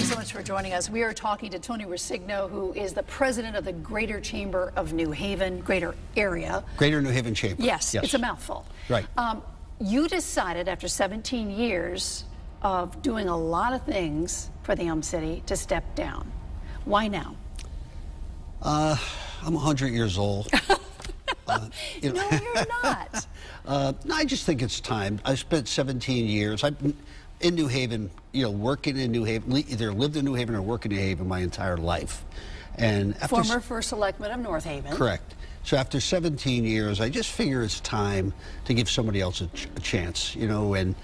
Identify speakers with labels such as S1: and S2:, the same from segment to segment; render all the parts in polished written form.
S1: Thanks so much for joining us. We are talking to Tony Rescigno, who is the president of the Greater Chamber of New Haven, Greater Area.
S2: Greater New Haven Chamber.
S1: Yes, it's a mouthful.
S2: Right.
S1: You decided after 17 years of doing a lot of things for the City to step down. Why now?
S2: I'm 100 years old.
S1: No, you're not.
S2: No, I just think it's time. I spent 17 years. I've been in New Haven, working in New Haven, either lived in New Haven or worked in New Haven my entire life. And after
S1: Former First Selectman of North Haven.
S2: Correct. So after 17 years, I just figure it's time to give somebody else a chance, and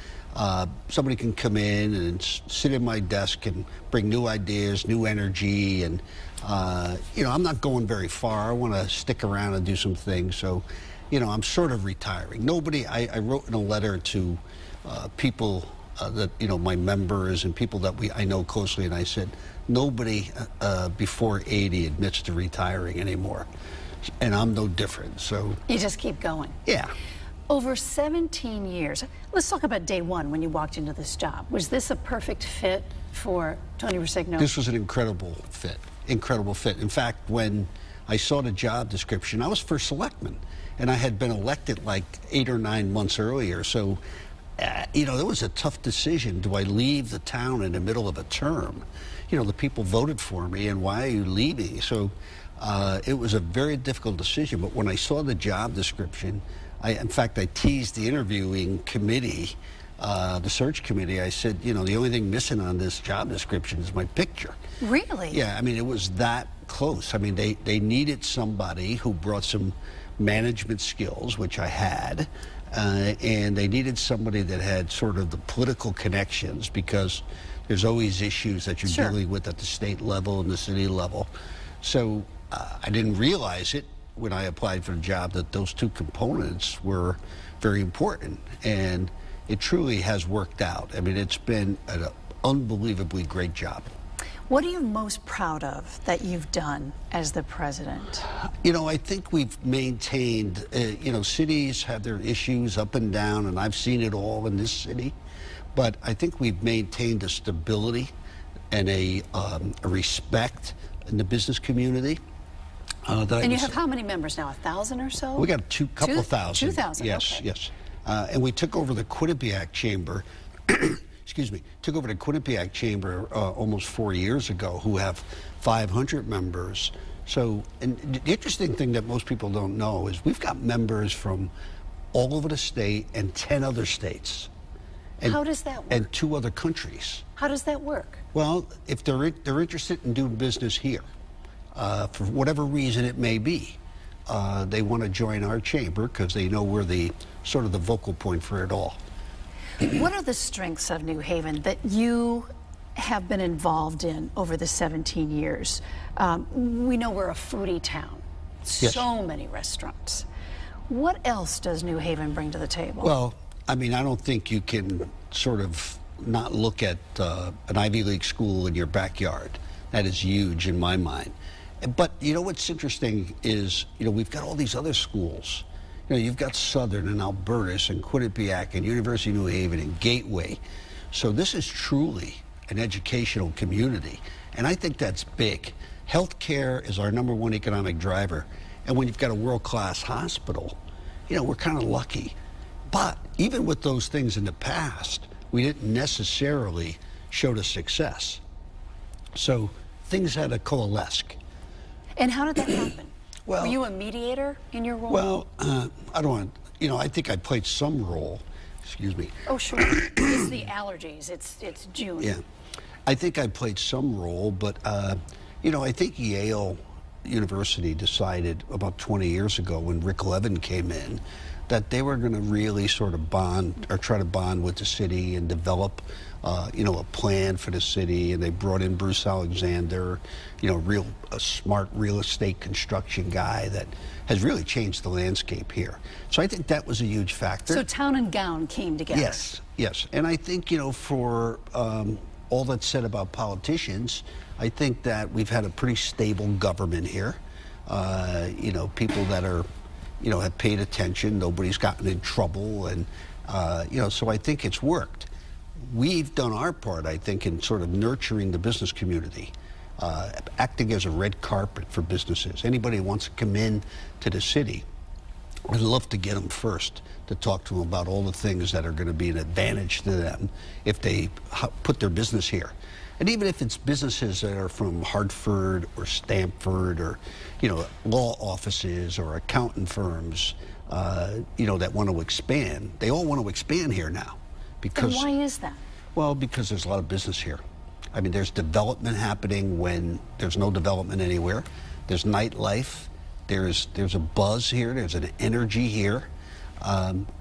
S2: somebody can come in and sit at my desk and bring new ideas, new energy, and I'm not going very far. I want to stick around and do some things. So, I'm sort of retiring. I wrote in a letter to people that, my members and people that I know closely, and I said, nobody before 80 admits to retiring anymore. And I'm no different, so.
S1: You just keep going.
S2: Yeah.
S1: Over 17 years, let's talk about day one when you walked into this job. Was this a perfect fit for Tony Rescigno?
S2: This was an incredible fit, incredible fit. In fact, when I saw the job description, I was first selectman, and I had been elected like 8 or 9 months earlier, so it was a tough decision. Do I leave the town in the middle of a term? The people voted for me, and why are you leaving? So it was a very difficult decision, but when I saw the job description, in fact, I teased the interviewing committee, the search committee. I said, the only thing missing on this job description is my picture.
S1: Really?
S2: Yeah, I mean, it was that close. I mean, they needed somebody who brought some management skills, which I had, and they needed somebody that had sort of the political connections, because there's always issues that you're dealing with at the state level and the city level. So I didn't realize it when I applied for the job that those two components were very important, and it truly has worked out. I mean, it's been an unbelievably great job.
S1: What are you most proud of that you've done as the president?
S2: I think we've maintained, cities have their issues up and down, and I've seen it all in this city, but I think we've maintained a stability and a respect in the business community.
S1: And you have how many members now, 1,000 or so?
S2: We got a couple thousand.
S1: 2,000,
S2: yes,
S1: okay.
S2: Yes. And we took over the Quinnipiac Chamber, excuse me, took over the Quinnipiac Chamber almost 4 years ago, who have 500 members. So, and the interesting thing that most people don't know is we've got members from all over the state and 10 other states. And,
S1: how does that work?
S2: And 2 other countries.
S1: How does that work?
S2: Well, if they're interested in doing business here, for whatever reason it may be, they want to join our chamber because they know we're the sort of the vocal point for it all.
S1: What are the strengths of New Haven that you have been involved in over the 17 years? We know we're a foodie town.
S2: Yes.
S1: So many restaurants. What else does New Haven bring to the table?
S2: Well, I mean, I don't think you can sort of not look at an Ivy League school in your backyard. That is huge in my mind. But what's interesting is, we've got all these other schools. You've got Southern and Albertus and Quinnipiac and University of New Haven and Gateway. So this is truly an educational community, and I think that's big. Healthcare is our #1 economic driver, and when you've got a world-class hospital, we're kind of lucky. But even with those things in the past, we didn't necessarily show the success. So things had to coalesce.
S1: And how did that happen?
S2: Well,
S1: were you a mediator in your role?
S2: Well, I don't want, I think I played some role. Excuse me.
S1: Oh, sure. It's the allergies. It's June.
S2: Yeah. I think I played some role, but, I think Yale University decided about 20 years ago when Rick Levin came in that they were going to really sort of bond or try to bond with the city and develop a plan for the city, and they brought in Bruce Alexander, a smart real estate construction guy that has really changed the landscape here. So I think that was a huge factor.
S1: So town and gown came together.
S2: Yes, yes. And I think, for all that's said about politicians, I think that we've had a pretty stable government here. People that are, have paid attention. Nobody's gotten in trouble, and so I think it's worked. we've done our part, I think, in sort of nurturing the business community, acting as a red carpet for businesses. Anybody who wants to come in to the city, I'd love to get them first to talk to them about all the things that are going to be an advantage to them if they put their business here. And even if it's businesses that are from Hartford or Stamford or, you know, law offices or accountant firms, you know, that want to expand, they all want to expand here now.
S1: And why is that?
S2: Well, because there's a lot of business here. I mean, there's development happening when there's no development anywhere. There's nightlife. There's a buzz here. There's an energy here.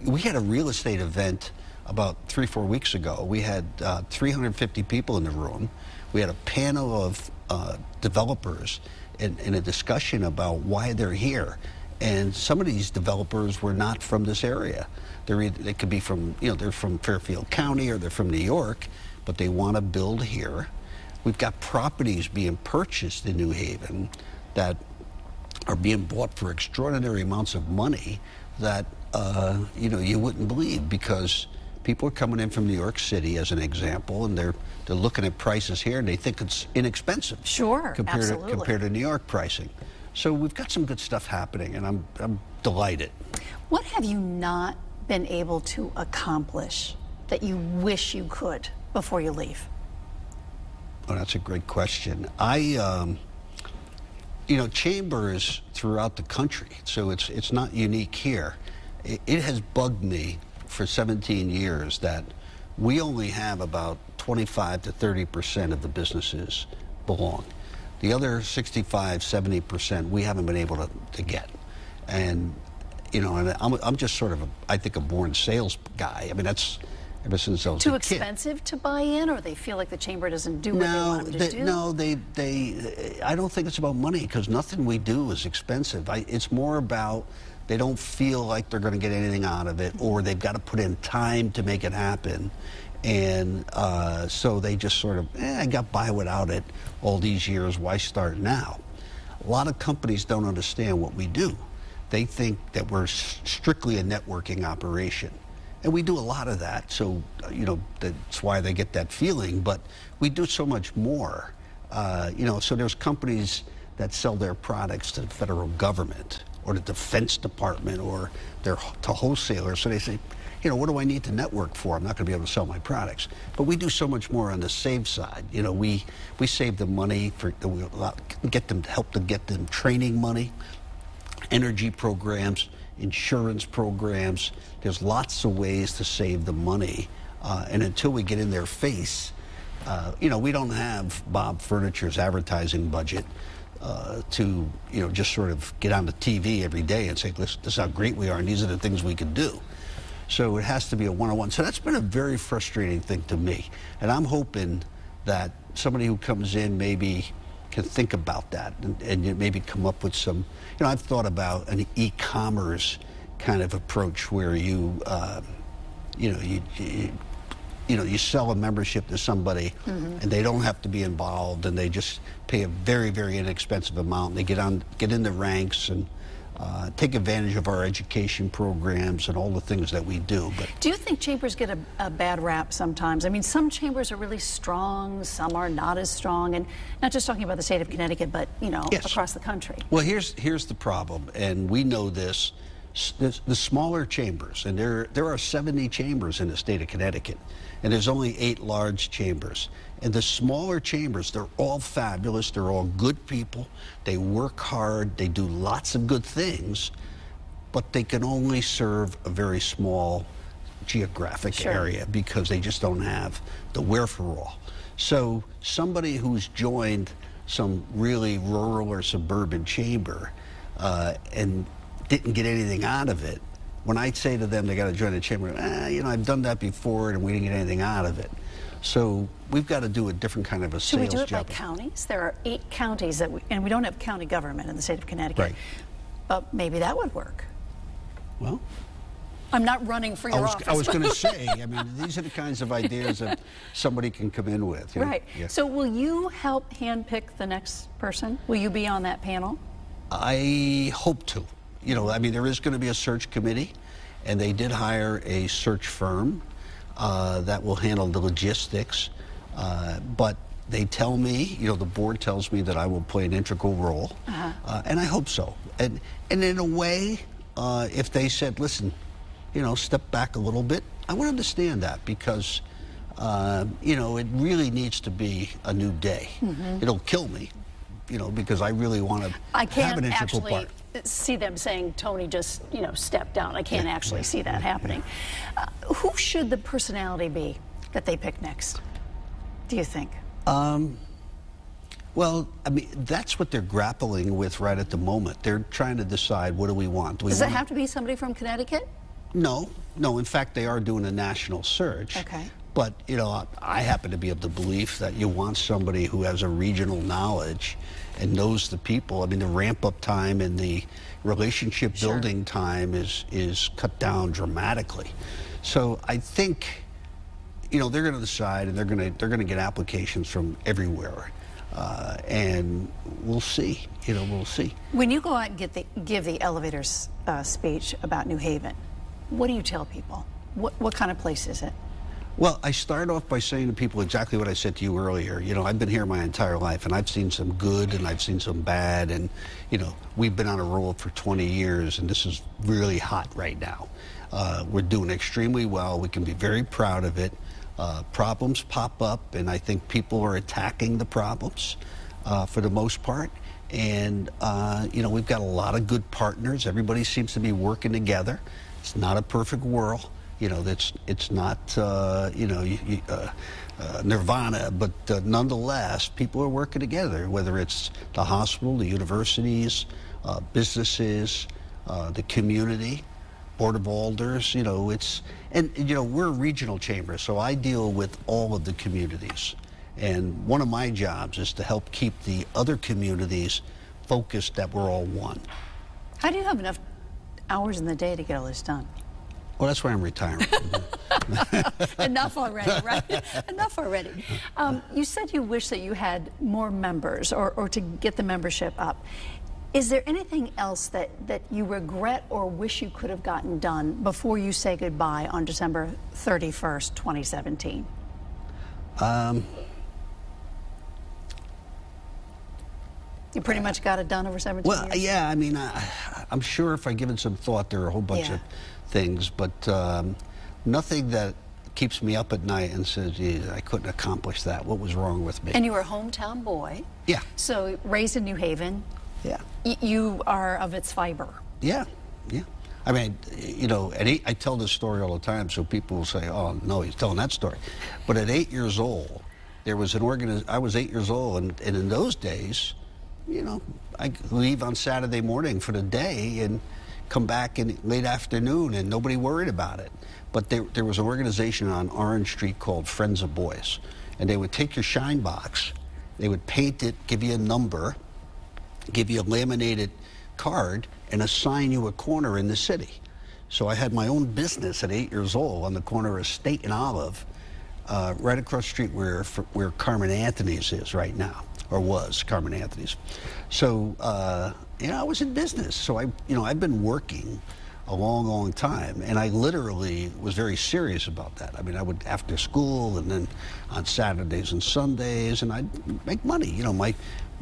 S2: We had a real estate event about 3 or 4 weeks ago. We had 350 people in the room. We had a panel of developers in a discussion about why they're here. And some of these developers were not from this area. They could be from, you know, they're from Fairfield County or they're from New York, but they want to build here. We've got properties being purchased in New Haven that are being bought for extraordinary amounts of money that, you know, you wouldn't believe, because people are coming in from New York City, as an example, and they're looking at prices here and they think it's inexpensive.
S1: Sure,
S2: compared to New York pricing. So we've got some good stuff happening, and I'm delighted.
S1: What have you not been able to accomplish that you wish you could before you leave?
S2: Oh, that's a great question. You know, chambers throughout the country, so it's not unique here. It has bugged me for 17 years that we only have about 25 to 30% of the businesses belong. The other 65, 70% we haven't been able to get. And, you know, and I'm just sort of, I think, a born sales guy. I mean, that's ever since I was a kid.
S1: Too expensive to buy in, or they feel like the chamber doesn't do what they want them to do?
S2: No, I don't think it's about money, because nothing we do is expensive. It's more about they don't feel like they're going to get anything out of it, or they've got to put in time to make it happen. And so they just sort of, I got by without it all these years, why start now? A lot of companies don't understand what we do. They think that we're strictly a networking operation. And we do a lot of that, so, you know, that's why they get that feeling. But we do so much more. You know, so there's companies that sell their products to the federal government or the Defense Department, or they're to wholesalers. So they say, you know, what do I need to network for? I'm not going to be able to sell my products. But we do so much more on the save side. You know, we save them money, help to get them training money, energy programs, insurance programs. There's lots of ways to save the money. And until we get in their face, you know, we don't have Bob Furniture's advertising budget to, you know, just sort of get on the TV every day and say, listen, this is how great we are, and these are the things we can do. So it has to be a one-on-one. So that's been a very frustrating thing to me. And I'm hoping that somebody who comes in maybe can think about that and maybe come up with some, you know, I've thought about an e-commerce kind of approach where you you sell a membership to somebody, and they don't have to be involved, and they just pay a very, very inexpensive amount. And they get in the ranks and take advantage of our education programs and all the things that we do. But
S1: do you think chambers get a bad rap sometimes? I mean, some chambers are really strong, some are not as strong, and not just talking about the state of Connecticut, but, you know, yes, across the country.
S2: Well, here's the problem, and we know this. The smaller chambers, and there are 70 chambers in the state of Connecticut, and there's only 8 large chambers. And the smaller chambers, they're all fabulous, they're all good people, they work hard, they do lots of good things, but they can only serve a very small geographic area because they just don't have the wherewithal. So somebody who's joined some really rural or suburban chamber and didn't get anything out of it, when I say to them they got to join the chamber, you know, I've done that before and we didn't get anything out of it. So we've got to do a different kind of a sales job.
S1: Should we do it by counties? There are 8 counties and we don't have county government in the state of Connecticut.
S2: Right.
S1: But maybe that would work.
S2: Well,
S1: I'm not running for your office.
S2: I was going to say, I mean, these are the kinds of ideas that somebody can come in with. You know?
S1: Right. Yeah. So will you help handpick the next person? Will you be on that panel?
S2: I hope to. You know, I mean, there is going to be a search committee, and they did hire a search firm. that will handle the logistics. But they tell me, you know, the board tells me that I will play an integral role, and I hope so. And in a way, if they said, listen, you know, step back a little bit, I would understand that, because, you know, it really needs to be a new day. It'll kill me, you know, because I really want to have an integral part.
S1: See them saying, Tony, just, you know, step down. I can't actually see that happening. Who should the personality be that they pick next, do you think?
S2: Well, I mean, that's what they're grappling with right at the moment. They're trying to decide, what do we want?
S1: Does it have to be somebody from Connecticut?
S2: No. In fact, they are doing a national search.
S1: Okay.
S2: But, you know, I happen to be of the belief that you want somebody who has a regional knowledge and knows the people. I mean, the ramp-up time and the relationship building time is cut down dramatically. So I think, you know, they're going to decide, and they're going to get applications from everywhere, and we'll see. You know, we'll see.
S1: When you go out and give the elevator speech about New Haven, what do you tell people? What kind of place is it?
S2: Well, I start off by saying to people exactly what I said to you earlier. You know, I've been here my entire life, and I've seen some good and I've seen some bad, and, you know, we've been on a roll for 20 years, and this is really hot right now. We're doing extremely well. We can be very proud of it. Problems pop up, and I think people are attacking the problems for the most part. And, you know, we've got a lot of good partners. Everybody seems to be working together. It's not a perfect world. You know, it's not, you know, nirvana, but nonetheless, people are working together, whether it's the hospital, the universities, businesses, the community, Board of Alders, you know, and, you know, we're a regional chamber, so I deal with all of the communities. And one of my jobs is to help keep the other communities focused that we're all one.
S1: How do you have enough hours in the day to get all this done?
S2: Well, that's why I'm retiring.
S1: Enough already, right? Enough already. You said you wish that you had more members, or to get the membership up. Is there anything else that you regret or wish you could have gotten done before you say goodbye on December 31st, 2017? You pretty much got it done over 17 years?
S2: Well, yeah, I mean, I'm sure if I give it some thought, there are a whole bunch of things, but nothing that keeps me up at night and says, geez, I couldn't accomplish that. What was wrong with me?
S1: And you were a hometown boy.
S2: Yeah.
S1: So raised in New Haven.
S2: Yeah.
S1: You are of its fiber.
S2: Yeah, yeah. I mean, you know, I tell this story all the time, so people will say, oh, no, he's telling that story. But at 8 years old, there was I was 8 years old, and in those days, you know, I leave on Saturday morning for the day and come back in late afternoon, and nobody worried about it. But there was an organization on Orange Street called Friends of Boys, and they would take your shine box, they would paint it, give you a number, give you a laminated card, and assign you a corner in the city. So I had my own business at 8 years old on the corner of State and Olive, right across the street where Carmen Anthony's is right now, or was Carmen Anthony's. So, you know, I was in business. So I've been working a long, long time, and I literally was very serious about that. I mean, I would after school, and then on Saturdays and Sundays, and I'd make money. You know, my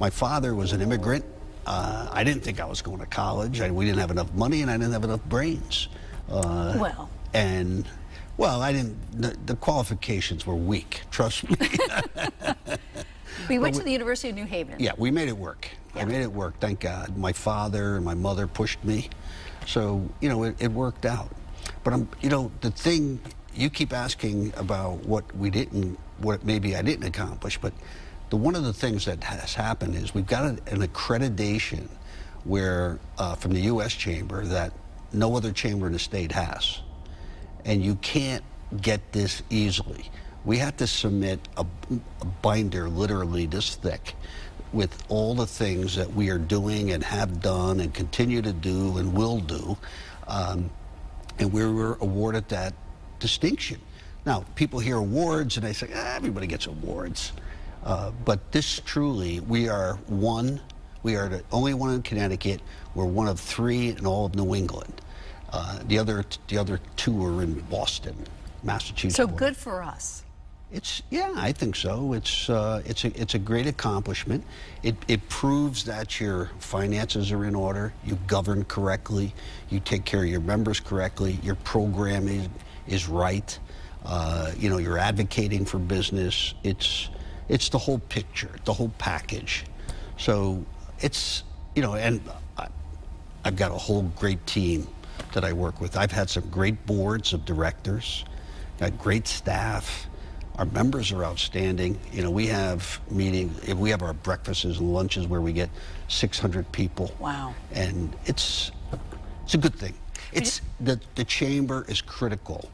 S2: father was an immigrant. I didn't think I was going to college. We didn't have enough money, and I didn't have enough brains.
S1: Well,
S2: I didn't. The qualifications were weak. Trust me.
S1: We went to the University of New Haven.
S2: Yeah, we made it work. Yeah. I made it work, thank God. My father and my mother pushed me, so you know it worked out. But you know, the thing you keep asking about what maybe I didn't accomplish, but one of the things that has happened is we've got an accreditation where from the U.S. Chamber that no other chamber in the state has, and you can't get this easily. We have to submit a binder literally this thick with all the things that we are doing and have done and continue to do and will do, and we were awarded that distinction. Now, people hear awards and they say, everybody gets awards. But this truly, we are one. We are the only one in Connecticut. We're one of 3 in all of New England. The other 2 are in Boston. Massachusetts
S1: So
S2: board.
S1: good for us.
S2: Yeah, I think so. It's a great accomplishment. It proves that your finances are in order, you govern correctly, you take care of your members correctly, your programming is right. You know, you're advocating for business. It's the whole picture, the whole package. So it's, you know, and I've got a whole great team that I work with. I've had some great boards of directors, got great staff. Our members are outstanding. You know, we have we have our breakfasts and lunches where we get 600 people.
S1: Wow.
S2: And it's a good thing. It's the chamber is critical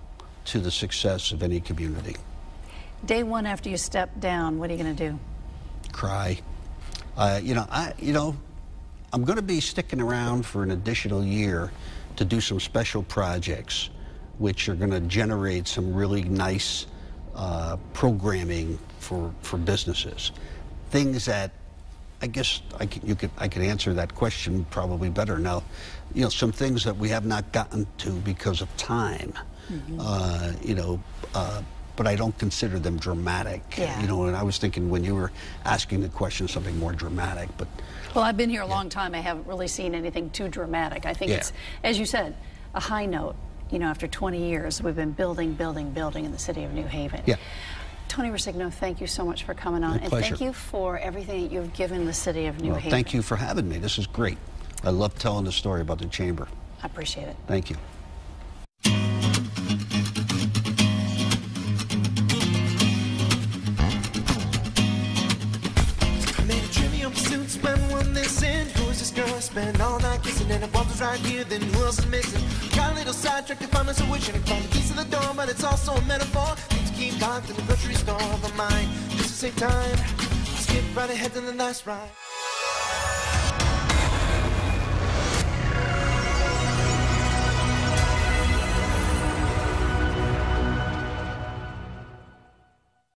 S2: to the success of any community.
S1: Day one after you step down, what are you going to do?
S2: Cry. You know, I'm going to be sticking around for an additional year to do some special projects which are going to generate some really nice programming for businesses. Things that I guess I could answer that question probably better now. You know, some things that we have not gotten to because of time. Mm-hmm. You know, but I don't consider them dramatic.
S1: Yeah.
S2: You know, and I was thinking when you were asking the question something more dramatic, but.
S1: Well, I've been here a long time. I haven't really seen anything too dramatic. I think it's, as you said, a high note. You know, after 20 years, we've been building in the city of New Haven.
S2: Yeah.
S1: Tony Rescigno, thank you so much for coming on.
S2: My pleasure.
S1: And thank you for everything that you've given the city of New Haven.
S2: Thank you for having me. This is great. I love telling the story about the chamber.
S1: I appreciate it.
S2: Thank you.
S3: Spend all night kissing and if one was right here, then who else is missing? Got a little sidetracked if I'm so wishing I find the keys to the door, but it's also a metaphor. Need to keep locked in the grocery store of my mind just to save time. Skip right ahead to the last ride.